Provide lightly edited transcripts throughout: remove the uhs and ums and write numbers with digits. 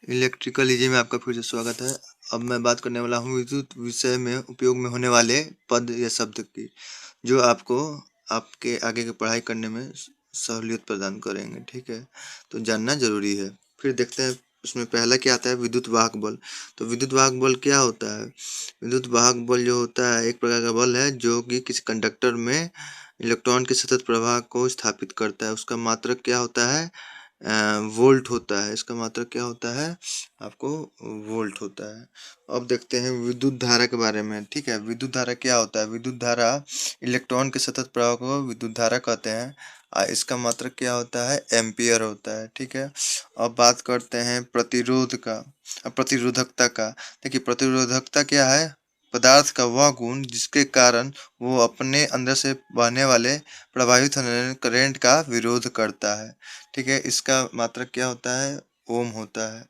Electrical में आपका फिर से स्वागत है। अब मैं बात करने वाला हूँ विद्युत विषय में उपयोग में होने वाले पद या शब्द की, जो आपको आपके आगे की पढ़ाई करने में सहूलियत प्रदान करेंगे। ठीक है, तो जानना जरूरी है। फिर देखते हैं उसमें पहला क्या आता है, विद्युत वाहक बल। तो विद्युत वाहक बल क्या होता है? विद्युत वाहक बल जो होता है एक प्रकार का बल है जो कि किसी कंडक्टर में इलेक्ट्रॉन के सतत प्रवाह को स्थापित करता है। उसका मात्रक क्या होता है? वोल्ट होता है। इसका मात्रक क्या होता है? आपको वोल्ट होता है। अब देखते हैं विद्युत धारा के बारे में। ठीक है, विद्युत धारा क्या होता है? विद्युत धारा इलेक्ट्रॉन के सतत प्रवाह को विद्युत धारा कहते हैं। इसका मात्रक क्या होता है? एम्पियर होता है। ठीक है, अब बात करते हैं प्रतिरोध का, प्रतिरोधकता का। देखिए, प्रतिरोधकता क्या है? पदार्थ का वह गुण जिसके कारण वो अपने अंदर से बहने वाले प्रवाहित होने करंट का विरोध करता है। ठीक है, इसका मात्रक क्या होता है? ओम होता है।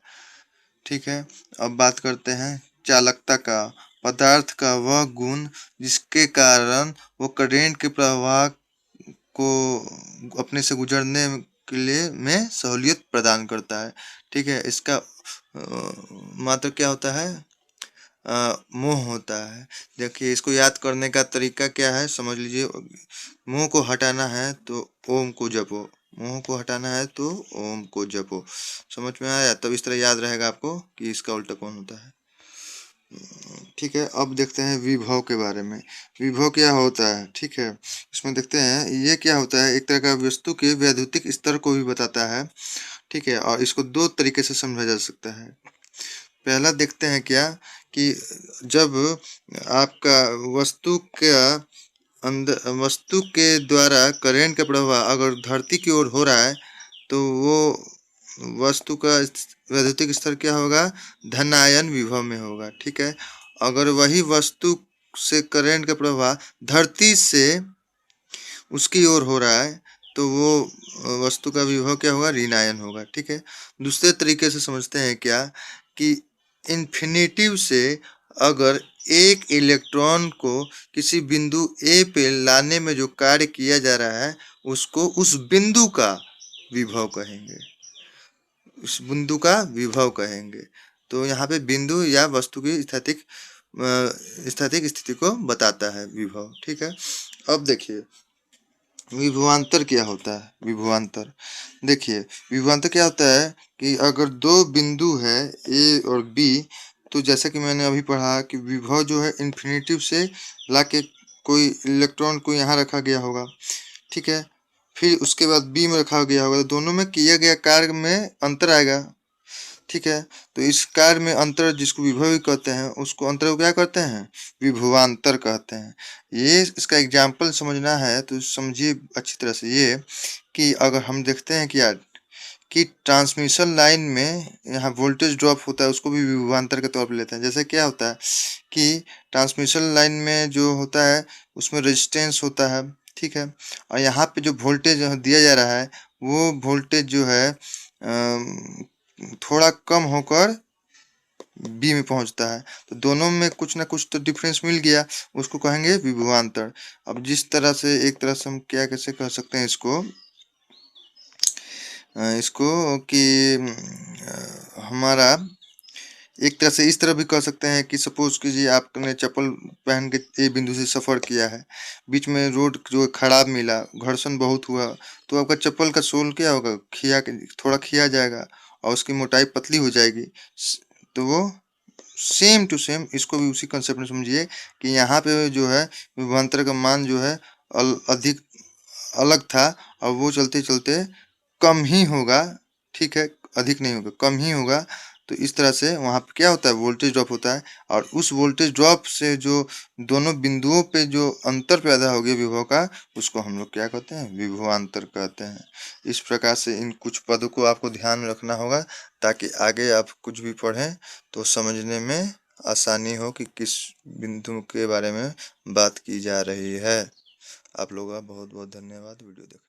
ठीक है, अब बात करते हैं चालकता का। पदार्थ का वह गुण जिसके कारण वो करंट के प्रवाह को अपने से गुजरने के लिए में सहूलियत प्रदान करता है। ठीक है, इसका मात्रक क्या होता है? मोह होता है। देखिए, इसको याद करने का तरीका क्या है, समझ लीजिए। मोह को हटाना है तो ओम को जपो, मोह को हटाना है तो ओम को जपो। समझ में आया? तब इस तरह याद रहेगा आपको कि इसका उल्टा कौन होता है। ठीक है, अब देखते हैं विभव के बारे में। विभव क्या होता है? ठीक है, इसमें देखते हैं ये क्या होता है। एक तरह का वस्तु के वैद्युतिक स्तर को भी बताता है। ठीक है, और इसको दो तरीके से समझा जा सकता है। पहला देखते हैं क्या, कि जब आपका वस्तु का अंदर, वस्तु के द्वारा करंट का प्रवाह अगर धरती की ओर हो रहा है तो वो वस्तु का वैद्युतिक स्तर क्या होगा? धनायन विभव में होगा। ठीक है, अगर वही वस्तु से करंट का प्रवाह धरती से उसकी ओर हो रहा है तो वो वस्तु का विभव क्या होगा? ऋणायन होगा। ठीक है, दूसरे तरीके से समझते हैं क्या, कि इन्फिनिटिव से अगर एक इलेक्ट्रॉन को किसी बिंदु ए पे लाने में जो कार्य किया जा रहा है उसको उस बिंदु का विभव कहेंगे, उस बिंदु का विभव कहेंगे। तो यहाँ पे बिंदु या वस्तु की स्थैतिक स्थिति को बताता है विभव। ठीक है, अब देखिए विभवांतर क्या होता है। विभवांतर देखिए, विभवांतर क्या होता है कि अगर दो बिंदु है ए और बी, तो जैसा कि मैंने अभी पढ़ा कि विभव जो है इन्फिनिटिव से लाके कोई इलेक्ट्रॉन को यहाँ रखा गया होगा। ठीक है, फिर उसके बाद बी में रखा गया होगा, तो दोनों में किया गया कार्य में अंतर आएगा। ठीक है, तो इस कार्य में अंतर जिसको विभव कहते हैं उसको अंतर को क्या कहते हैं? विभवांतर कहते हैं। ये इसका एग्जाम्पल समझना है तो समझिए अच्छी तरह से ये, कि अगर हम देखते हैं कि यार कि ट्रांसमिशन लाइन में यहाँ वोल्टेज ड्रॉप होता है उसको भी विभवांतर के तौर पर लेते हैं। जैसे क्या होता है कि ट्रांसमिशन लाइन में जो होता है उसमें रेजिस्टेंस होता है। ठीक है, और यहाँ पे जो वोल्टेज दिया जा रहा है वो वोल्टेज जो है थोड़ा कम होकर बी में पहुंचता है, तो दोनों में कुछ ना कुछ तो डिफरेंस मिल गया, उसको कहेंगे विभवांतर। अब जिस तरह से एक तरह से हम क्या कैसे कह सकते हैं इसको, कि हमारा एक तरह से इस तरह भी कह सकते हैं कि सपोज कीजिए आपने चप्पल पहन के ए बिंदु से सफ़र किया है, बीच में रोड जो खराब मिला, घर्षण बहुत हुआ, तो आपका चप्पल का सोल क्या होगा? थोड़ा खिया जाएगा और उसकी मोटाई पतली हो जाएगी। तो वो सेम टू सेम इसको भी उसी कंसेप्ट में समझिए कि यहाँ पे जो है विभवांतर का मान जो है अधिक अलग था और वो चलते चलते कम ही होगा। ठीक है, अधिक नहीं होगा, कम ही होगा। तो इस तरह से वहाँ पे क्या होता है? वोल्टेज ड्रॉप होता है, और उस वोल्टेज ड्रॉप से जो दोनों बिंदुओं पे जो अंतर पैदा हो गया विभव का, उसको हम लोग क्या कहते हैं? विभवांतर कहते हैं। इस प्रकार से इन कुछ पदों को आपको ध्यान में रखना होगा ताकि आगे आप कुछ भी पढ़ें तो समझने में आसानी हो कि किस बिंदु के बारे में बात की जा रही है। आप लोगों का बहुत बहुत धन्यवाद वीडियो देख